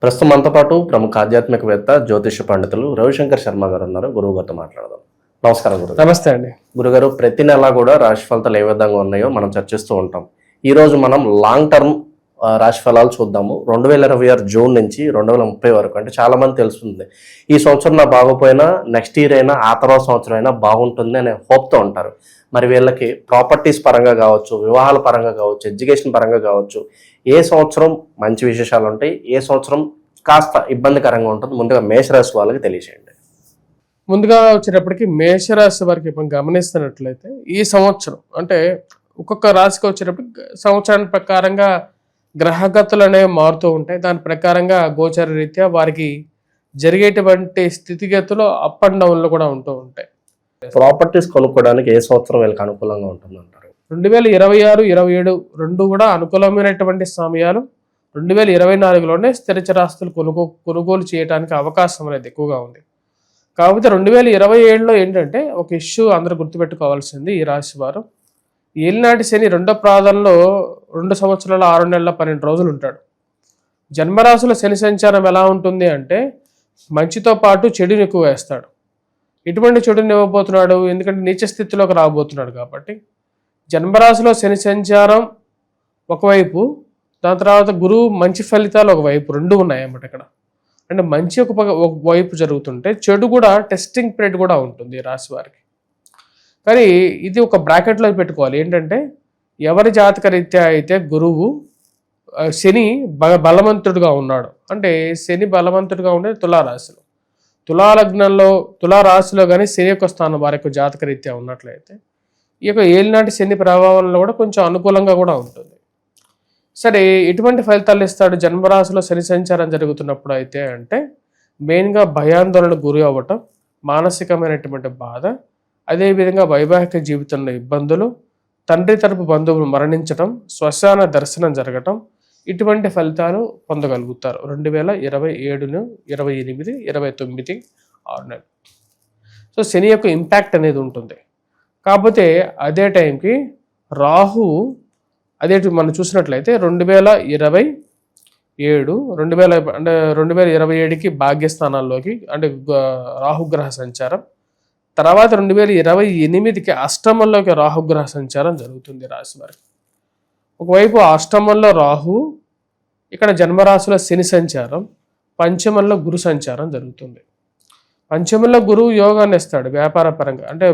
ప్రస్తుతం మనతో పాటు ప్రముఖ ఆధ్యాత్మికవేత్త జ్యోతిష పండితులు రవిశంకర్ శర్మ గారు ఉన్నారు. గురువు గారితో మాట్లాడదాం. నమస్కారం గురువు. నమస్తే అండి. గురుగారు, ప్రతి నెల కూడా రాశి ఫలితాలు ఏ విధంగా ఉన్నాయో మనం చర్చిస్తూ ఉంటాం. ఈ రోజు మనం లాంగ్ టర్మ్ రాశి ఫలాలు చూద్దాము. 2026 జూన్ నుంచి 2030 వరకు. అంటే చాలా మంది తెలుస్తుంది ఈ సంవత్సరం నా బాగోపోయినా నెక్స్ట్ ఇయర్ అయినా ఆ తర్వాత సంవత్సరం అయినా బాగుంటుంది అనే హోప్తో ఉంటారు. మరి వీళ్ళకి ప్రాపర్టీస్ పరంగా కావచ్చు, వివాహాల పరంగా కావచ్చు, ఎడ్యుకేషన్ పరంగా కావచ్చు, ఏ సంవత్సరం మంచి విశేషాలు ఉంటాయి, ఏ సంవత్సరం కాస్త ఇబ్బందికరంగా ఉంటుంది, ముందుగా మేషరాశి వాళ్ళకి తెలియజేయండి. ముందుగా వచ్చేటప్పటికి మేషరాశి వారికి మనం గమనిస్తున్నట్లయితే ఈ సంవత్సరం అంటే ఒక్కొక్క రాశికి వచ్చేటప్పటికి సంవత్సరానికి ప్రకారంగా గ్రహగతులు అనేవి మారుతూ ఉంటాయి. దాని ప్రకారంగా గోచర రీత్యా వారికి జరిగేటువంటి స్థితిగతులు అప్ అండ్ డౌన్లు కూడా ఉంటూ ఉంటాయి. ప్రాపర్టీస్ కొనుక్కోవడానికి ఏ సంవత్సరం వీళ్ళకి అనుకూలంగా ఉంటుంది అంటారు? 2026, 27 రెండు కూడా అనుకూలమైనటువంటి సమయాలు. 2024లోనే స్థిర చరాస్తులు కొనుగోలు చేయడానికి అవకాశం అనేది ఎక్కువగా ఉంది. కాకపోతే 2027లో ఏంటంటే ఒక ఇష్యూ అందరూ గుర్తుపెట్టుకోవాల్సింది, ఈ రాశి వారు ఏలినాటి శని రెండో ప్రాధంలో 2 సంవత్సరాల 6 నెలల 12 రోజులు ఉంటాడు. జన్మరాశుల శని సంచారం ఎలా ఉంటుంది అంటే మంచితో పాటు చెడుని ఎక్కువ వేస్తాడు. ఎటువంటి చెడుని ఇవ్వబోతున్నాడు? ఎందుకంటే నీచ స్థితిలోకి రాబోతున్నాడు కాబట్టి. జన్మరాశిలో శని సంచారం ఒకవైపు, దాని తర్వాత గురువు మంచి ఫలితాలు ఒకవైపు, రెండు ఉన్నాయన్నమాట ఇక్కడ. అంటే మంచి ఒక వైపు జరుగుతుంటే చెడు కూడా టెస్టింగ్ పీరియడ్ కూడా ఉంటుంది ఈ రాశి వారికి. కానీ ఇది ఒక బ్రాకెట్లో పెట్టుకోవాలి. ఏంటంటే ఎవరి జాతక రీత్యా అయితే గురువు శని బలవంతుడుగా ఉన్నాడు, అంటే శని బలవంతుడిగా ఉండేది తులారాశిలో, తులాలగ్నంలో తులారాశిలో కానీ శని యొక్క స్థానం వారి యొక్క జాతక రీత్యా ఉన్నట్లయితే ఈ యొక్క ఏలినాటి శని ప్రభావంలో కూడా కొంచెం అనుకూలంగా కూడా ఉంటుంది. సరే, ఎటువంటి ఫలితాలు ఇస్తాడు జన్మరాశిలో శని సంచారం జరుగుతున్నప్పుడు అయితే అంటే మెయిన్గా భయాందోళనకు గురి అవ్వటం, మానసికమైనటువంటి బాధ, అదేవిధంగా వైవాహిక జీవితంలో ఇబ్బందులు, తండ్రి తరపు బంధువులు మరణించటం, శ్మశాన దర్శనం జరగటం, ఇటువంటి ఫలితాలు పొందగలుగుతారు 2027, 28, 29, 6 నెలలు. సో శని యొక్క ఇంపాక్ట్ అనేది ఉంటుంది. కాకపోతే అదే టైంకి రాహు మనం చూసినట్లయితే 2027కి భాగ్యస్థానాల్లోకి అంటే రాహుగ్రహ సంచారం, తర్వాత 2028కి అష్టమంలోకి రాహుగ్రహ సంచారం జరుగుతుంది రాశి వారికి. ఒకవైపు అష్టమంలో రాహు, ఇక్కడ జన్మరాశిలో శని సంచారం, పంచమంలో గురు సంచారం జరుగుతుంది. పంచమంలో గురువు యోగాన్ని ఇస్తాడు వ్యాపార పరంగా. అంటే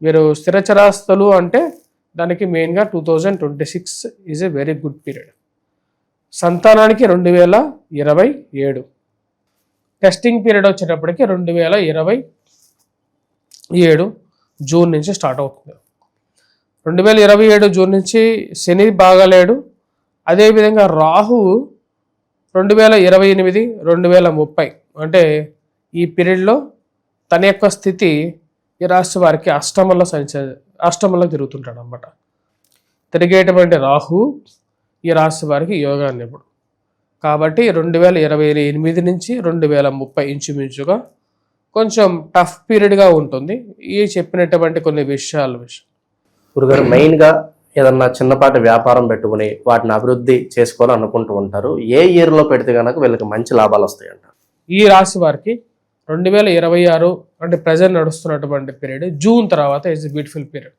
మీరు స్థిరచరాస్తులు అంటే దానికి మెయిన్గా 2026 is a very good period. సంతానానికి 2027, టెస్టింగ్ పీరియడ్ వచ్చేటప్పటికి 2027 జూన్ నుంచి స్టార్ట్ అవుతుంది. 2027 జూన్ నుంచి శని బాగాలేడు. అదేవిధంగా రాహు 2028, 2030 అంటే ఈ పీరియడ్లో తన యొక్క స్థితి ఈ రాశి వారికి అష్టమంలో తిరుగుతుంటాడు అన్నమాట. తిరిగేటువంటి రాహు ఈ రాశి వారికి యోగాన్ని ఇప్పుడు. కాబట్టి 2028 నుంచి 2030 ఇంచుమించుగా కొంచెం టఫ్ పీరియడ్గా ఉంటుంది ఈ చెప్పినటువంటి కొన్ని విషయాలు. గురుగారు, మెయిన్గా ఏదన్నా చిన్నపాటి వ్యాపారం పెట్టుకుని వాటిని అభివృద్ధి చేసుకోవాలని అనుకుంటూ ఉంటారు. ఏ ఇయర్లో పెడితే కనుక వీళ్ళకి మంచి లాభాలు వస్తాయంట? ఈ రాశి వారికి 2026 అంటే ప్రజెంట్ నడుస్తున్నటువంటి పీరియడ్, జూన్ తర్వాత ఇట్స్ బ్యూటిఫుల్ పీరియడ్.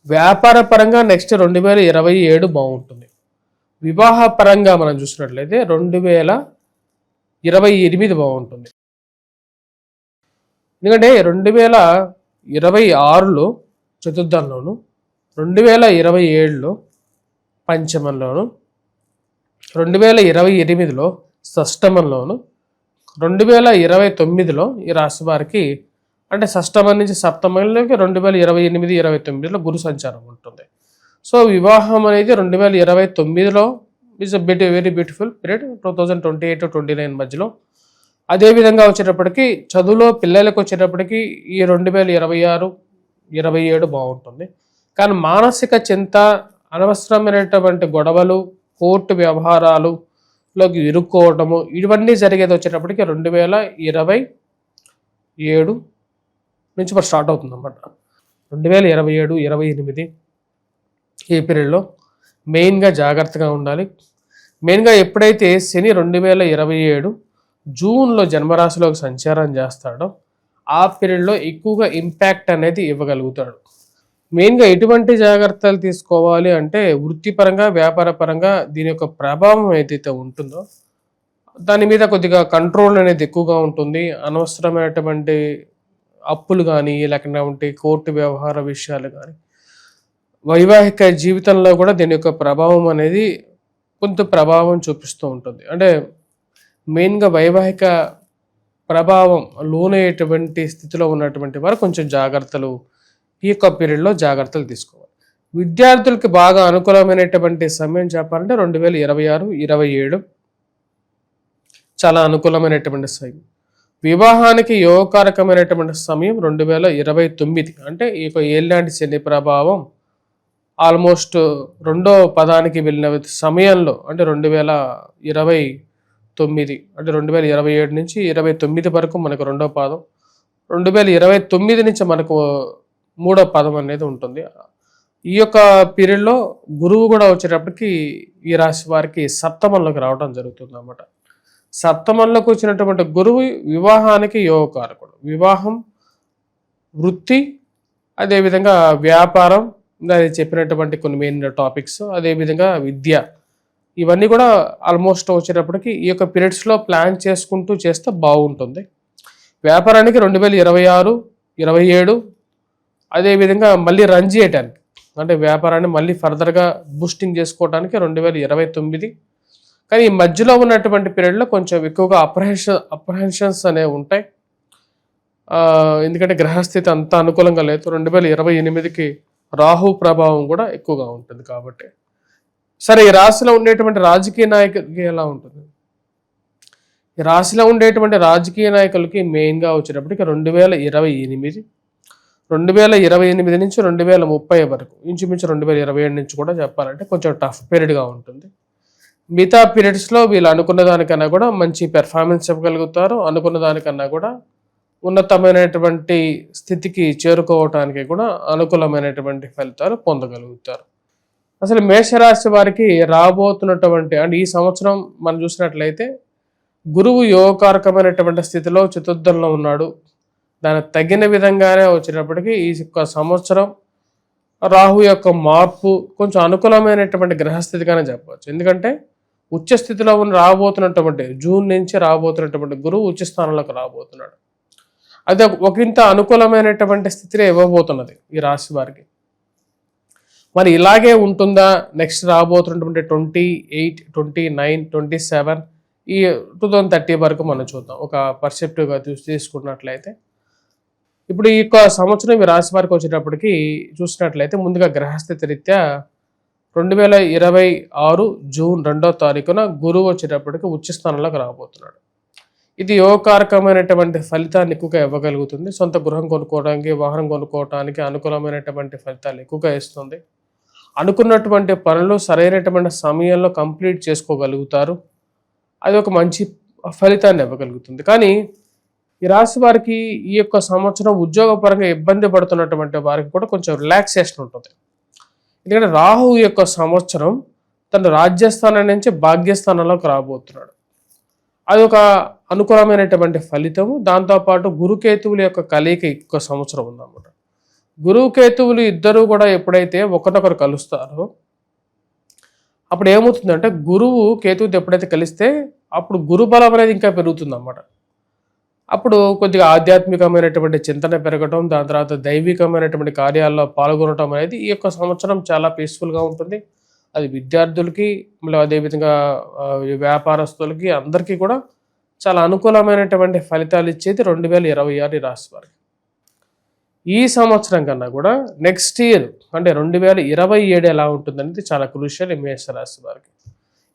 వ్యాపార పరంగా నెక్స్ట్ 2027 బాగుంటుంది. వివాహ పరంగా మనం చూసినట్లయితే 2028 బాగుంటుంది. ఎందుకంటే 2026లో చతుర్థంలోను, 2027లో పంచమంలోను, 2028లో షష్టమంలోను, 2029లో ఈ రాశి వారికి అంటే షష్టమం నుంచి సప్తమంలోకి 2028, 29లో గురు సంచారం ఉంటుంది. సో వివాహం అనేది 2029లో is very beautiful period, 2028 to 29 మధ్యలో. అదేవిధంగా వచ్చేటప్పటికి చదువులో పిల్లలకు వచ్చేటప్పటికి ఈ 2026, 27 బాగుంటుంది. కానీ మానసిక చింత, అనవసరమైనటువంటి గొడవలు, కోర్టు వ్యవహారాలులోకి ఇరుక్కోవటము, ఇవన్నీ జరిగేది వచ్చేటప్పటికి 2027 నుంచి మరి స్టార్ట్ అవుతుంది అన్నమాట. 2027, 28 ఈ పీరియడ్లో మెయిన్గా జాగ్రత్తగా ఉండాలి. మెయిన్గా ఎప్పుడైతే శని 2027 జూన్లో జన్మరాశిలోకి సంచారం చేస్తాడో ఆ పీరియడ్లో ఎక్కువగా ఇంపాక్ట్ అనేది ఇవ్వగలుగుతాడు. మెయిన్గా ఎటువంటి జాగ్రత్తలు తీసుకోవాలి అంటే వృత్తిపరంగా వ్యాపారపరంగా దీని యొక్క ప్రభావం ఏదైతే ఉంటుందో దాని మీద కొద్దిగా కంట్రోల్ అనేది ఎక్కువగా ఉంటుంది. అనవసరమైనటువంటి అప్పులు కానీ లేకుంటే కోర్టు వ్యవహార విషయాలు కానీ వైవాహిక జీవితంలో కూడా దీని యొక్క ప్రభావం అనేది కొంత ప్రభావం చూపిస్తూ ఉంటుంది. అంటే మెయిన్గా వైవాహిక ప్రభావం లోనయ్యేటువంటి స్థితిలో ఉన్నటువంటి వారు కొంచెం జాగ్రత్తలు ఈ యొక్క పీరియడ్లో జాగ్రత్తలు తీసుకోవాలి. విద్యార్థులకి బాగా అనుకూలమైనటువంటి సమయం చెప్పాలంటే 2026-27 చాలా అనుకూలమైనటువంటి సమయం. వివాహానికి యోగకారకమైనటువంటి సమయం 2029. అంటే ఈ యొక్క ఏళ్ళనాటి శని ప్రభావం ఆల్మోస్ట్ రెండో పదానికి వెళ్ళిన సమయంలో అంటే 2029 అంటే 2027 నుంచి 29 వరకు మనకు రెండో పాదం, 2029 నుంచి మనకు మూడో పదం అనేది ఉంటుంది. ఈ యొక్క పీరియడ్లో గురువు కూడా వచ్చేటప్పటికి ఈ రాశి వారికి సప్తమంలోకి రావడం జరుగుతుంది అన్నమాట. సప్తమంలోకి వచ్చినటువంటి గురువు వివాహానికి యోగకారకుడు. వివాహం, వృత్తి, అదేవిధంగా వ్యాపారం, అది చెప్పినటువంటి కొన్ని మెయిన్ టాపిక్స్, అదేవిధంగా విద్య, ఇవన్నీ కూడా ఆల్మోస్ట్ వచ్చేటప్పటికి ఈ యొక్క పీరియడ్స్లో ప్లాన్ చేసుకుంటూ చేస్తే బాగుంటుంది. వ్యాపారానికి 2026-27 అదేవిధంగా మళ్ళీ రన్ చేయడానికి అంటే వ్యాపారాన్ని మళ్ళీ ఫర్దర్గా బూస్టింగ్ చేసుకోవడానికి 2029. కానీ ఈ మధ్యలో ఉన్నటువంటి పీరియడ్లో కొంచెం ఎక్కువగా అప్రహెన్షన్స్ అనేవి ఉంటాయి. ఎందుకంటే గ్రహస్థితి అంత అనుకూలంగా లేదు. 2028కి రాహు ప్రభావం కూడా ఎక్కువగా ఉంటుంది కాబట్టి. సరే, ఈ రాశిలో ఉండేటువంటి రాజకీయ నాయకులకి ఎలా ఉంటుంది? ఈ రాశిలో ఉండేటువంటి రాజకీయ నాయకులకి మెయిన్గా వచ్చేటప్పటికి 2028 నుంచి 2030 వరకు, ఇంచుమించు 2027 నుంచి కూడా చెప్పాలంటే కొంచెం టఫ్ పీరియడ్గా ఉంటుంది. మిగతా పీరియడ్స్లో వీళ్ళు అనుకున్న దానికన్నా కూడా మంచి పెర్ఫార్మెన్స్ ఇవ్వగలుగుతారు. అనుకున్న దానికన్నా కూడా ఉన్నతమైనటువంటి స్థితికి చేరుకోవటానికి కూడా అనుకూలమైనటువంటి ఫలితాలు పొందగలుగుతారు. అసలు మేషరాశి వారికి రాబోతున్నటువంటి అంటే ఈ సంవత్సరం మనం చూసినట్లయితే గురువు యోగకారకమైనటువంటి స్థితిలో చతుర్థంలో ఉన్నాడు. దానికి తగిన విధంగానే వచ్చేటప్పటికి ఈ సంవత్సరం రాహు యొక్క మార్పు కొంచెం అనుకూలమైనటువంటి గ్రహస్థితిగానే చెప్పవచ్చు. ఎందుకంటే ఉచ్చ స్థితిలో రాబోతున్నటువంటి జూన్ నుంచి రాబోతున్నటువంటి గురువు ఉచ్చ స్థానంలోకి రాబోతున్నాడు. అది ఒకంత అనుకూలమైనటువంటి స్థితిలో ఇవ్వబోతున్నది ఈ రాశి వారికి. మరి ఇలాగే ఉంటుందా నెక్స్ట్ రాబోతున్నటువంటి 28, 29, 27 ఈ 2030 వరకు మనం చూద్దాం. ఒక పర్సెప్టివ్గా తీసుకున్నట్లయితే ఇప్పుడు ఈ యొక్క సంవత్సరం ఈ రాశి వారికి వచ్చేటప్పటికి చూసినట్లయితే ముందుగా గ్రహస్థితి రీత్యా 2026 జూన్ 2వ తారీఖున గురువు వచ్చేటప్పటికి ఉచ్చ స్థానంలోకి రాబోతున్నాడు. ఇది యోగకారకమైనటువంటి ఫలితాన్ని ఎక్కువగా ఇవ్వగలుగుతుంది. సొంత గృహం కొనుక్కోవడానికి, వాహనం కొనుక్కోవడానికి అనుకూలమైనటువంటి ఫలితాలు ఎక్కువగా ఇస్తుంది. అనుకున్నటువంటి పనులు సరైనటువంటి సమయంలో కంప్లీట్ చేసుకోగలుగుతారు. అది ఒక మంచి ఫలితాన్ని ఇవ్వగలుగుతుంది. కానీ ఈ రాశి వారికి ఈ యొక్క సంవత్సరం ఉద్యోగపరంగా ఇబ్బంది పడుతున్నటువంటి వారికి కూడా కొంచెం రిలాక్సేషన్ ఉంటుంది. ఎందుకంటే రాహు యొక్క సంవత్సరం తన రాజ్యస్థానం నుంచి భాగ్యస్థానంలోకి రాబోతున్నాడు. అది ఒక అనుకూలమైనటువంటి ఫలితము. దాంతోపాటు గురుకేతువుల యొక్క కలయిక ఎక్కువ సంవత్సరం ఉందన్నమాట. గురుకేతువులు ఇద్దరు కూడా ఎప్పుడైతే ఒకరినొకరు కలుస్తారో అప్పుడు ఏమవుతుందంటే గురువు కేతువుతో ఎప్పుడైతే కలిస్తే అప్పుడు గురు బలం అనేది ఇంకా పెరుగుతుంది అన్నమాట. అప్పుడు కొద్దిగా ఆధ్యాత్మికమైనటువంటి చింతన పెరగటం, దాని తర్వాత దైవికమైనటువంటి కార్యాల్లో పాల్గొనడం అనేది ఈ యొక్క సంవత్సరం చాలా పీస్ఫుల్గా ఉంటుంది. అది విద్యార్థులకి మళ్ళీ అదేవిధంగా వ్యాపారస్తులకి అందరికీ కూడా చాలా అనుకూలమైనటువంటి ఫలితాలు ఇచ్చేది 2026 రాశి వారికి. ఈ సంవత్సరం కన్నా కూడా నెక్స్ట్ ఇయర్ అంటే 2027 ఎలా ఉంటుందనేది చాలా క్రూషియల్ ఈ మేష రాశి వారికి.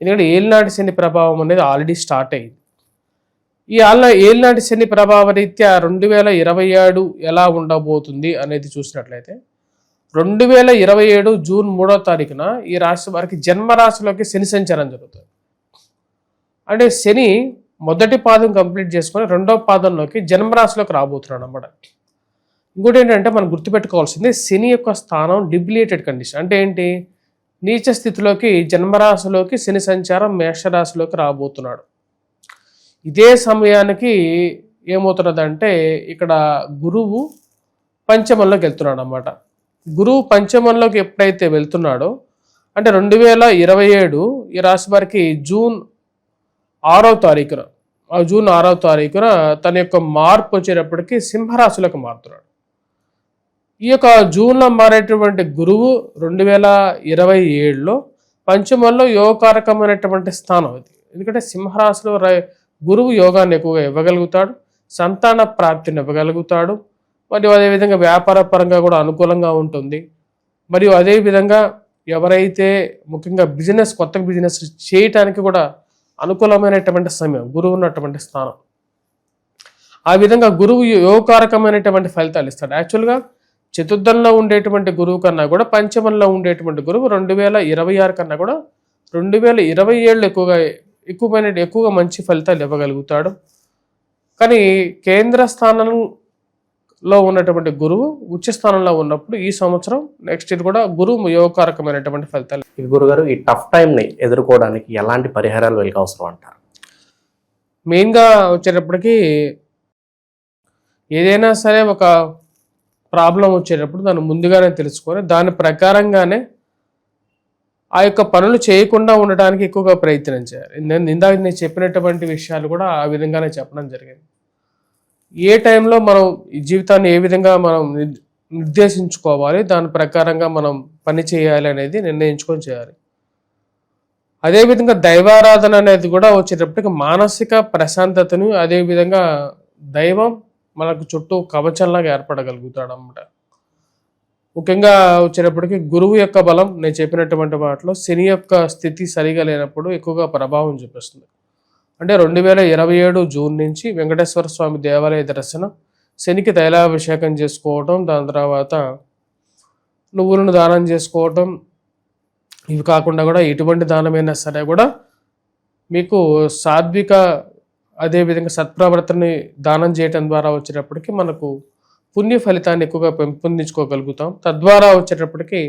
ఎందుకంటే ఏలినాటి శని ప్రభావం అనేది ఆల్రెడీ స్టార్ట్ అయింది. ఈ ఏలినాటి శని ప్రభావ రీత్యా 2027 ఎలా ఉండబోతుంది అనేది చూసినట్లయితే 2027 జూన్ 3వ తారీఖున ఈ రాశి వారికి జన్మరాశిలోకి శని సంచారం జరుగుతుంది. అంటే శని మొదటి పాదం కంప్లీట్ చేసుకొని రెండవ పాదంలోకి జన్మరాశిలోకి రాబోతున్నాడు అన్నమాట. ఇంకోటి ఏంటంటే మనం గుర్తుపెట్టుకోవాల్సింది శని యొక్క స్థానం డిప్లీటెడ్ కండిషన్. అంటే ఏంటి, నీచ స్థితిలోకి జన్మరాశిలోకి శని సంచారం మేషరాశిలోకి రాబోతున్నాడు. ఇదే సమయానికి ఏమవుతున్నదంటే ఇక్కడ గురువు పంచమంలోకి వెళ్తున్నాడు అన్నమాట. గురువు పంచమంలోకి ఎప్పుడైతే వెళ్తున్నాడో అంటే 2027 ఈ రాశి వారికి జూన్ 6వ తారీఖున తన యొక్క మార్పు వచ్చేటప్పటికి సింహరాశిలోకి మారుతున్నాడు. ఈ యొక్క జూన్లో మారేటువంటి గురువు 2027లో పంచమంలో యోగకారకమైనటువంటి స్థానం ఇది. ఎందుకంటే సింహరాశిలో గురువు యోగాన్ని ఎక్కువగా ఇవ్వగలుగుతాడు, సంతాన ప్రాప్తిని ఇవ్వగలుగుతాడు, మరియు అదేవిధంగా వ్యాపార పరంగా కూడా అనుకూలంగా ఉంటుంది. మరియు అదేవిధంగా ఎవరైతే ముఖ్యంగా కొత్త బిజినెస్ చేయటానికి కూడా అనుకూలమైనటువంటి సమయం గురువు ఉన్నటువంటి స్థానం. ఆ విధంగా గురువు యోగకారకమైనటువంటి ఫలితాలు ఇస్తాడు. యాక్చువల్గా చతుర్థంలో ఉండేటువంటి గురువు కన్నా కూడా పంచమంలో ఉండేటువంటి గురువు 2026 కన్నా కూడా 2027 ఎక్కువగా మంచి ఫలితాలు ఇవ్వగలుగుతాడు. కానీ కేంద్ర స్థానంలో ఉన్నటువంటి గురువు ఉచ్చ స్థానంలో ఉన్నప్పుడు ఈ సంవత్సరం నెక్స్ట్ ఇయర్ కూడా గురువు యోగకారకమైనటువంటి ఫలితాలు. ఈ గురుగారు ఈ టఫ్ టైంని ఎదుర్కోవడానికి ఎలాంటి పరిహారాలు వెళ్ళక అవసరం అంటారు? మెయిన్గా వచ్చేటప్పటికి ఏదైనా సరే ఒక ప్రాబ్లం వచ్చేటప్పుడు దాన్ని ముందుగానే తెలుసుకొని దాని ప్రకారంగానే ఆ యొక్క పనులు చేయకుండా ఉండడానికి ఎక్కువగా ప్రయత్నం చేయాలి. నేను చెప్పినటువంటి విషయాలు కూడా ఆ విధంగానే చెప్పడం జరిగింది. ఏ టైంలో మనం ఈ జీవితాన్ని ఏ విధంగా మనం నిర్దేశించుకోవాలి, దాని ప్రకారంగా మనం పని చేయాలి అనేది నిర్ణయించుకొని చేయాలి. అదేవిధంగా దైవారాధన అనేది కూడా వచ్చేటప్పటికి మానసిక ప్రశాంతతను, అదేవిధంగా దైవం మనకు చుట్టూ కవచంలాగా ఏర్పడగలుగుతాడు అన్నమాట. ముఖ్యంగా వచ్చేటప్పటికి గురువు యొక్క బలం నేను చెప్పినటువంటి వాటిలో శని యొక్క స్థితి సరిగా లేనప్పుడు ఎక్కువగా ప్రభావం చూపిస్తుంది. అంటే 2027 జూన్ నుంచి వెంకటేశ్వర స్వామి దేవాలయ దర్శనం, శనికి తైలాభిషేకం చేసుకోవటం, దాని తర్వాత నువ్వులను దానం చేసుకోవటం, ఇవి కాకుండా కూడా ఎటువంటి దానమైనా సరే కూడా మీకు సాత్విక అదేవిధంగా సత్ప్రవర్తనని దానం చేయటం ద్వారా వచ్చేటప్పటికి మనకు పుణ్య ఫలితాన్ని ఎక్కువగా పెంపొందించుకోగలుగుతాం. తద్వారా వచ్చేటప్పటికి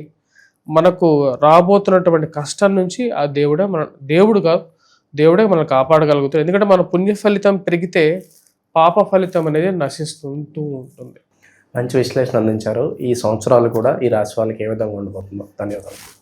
మనకు రాబోతున్నటువంటి కష్టం నుంచి ఆ దేవుడే మనం కాపాడగలుగుతాం. ఎందుకంటే మన పుణ్య ఫలితం పెరిగితే పాప ఫలితం అనేది నశిస్తుంటూ ఉంటుంది. మంచి విశ్లేషణ అందించారు. ఈ సంవత్సరాలు కూడా ఈ రాశి వాళ్ళకి ఏ విధంగా ఉండబోతుందో. ధన్యవాదాలు.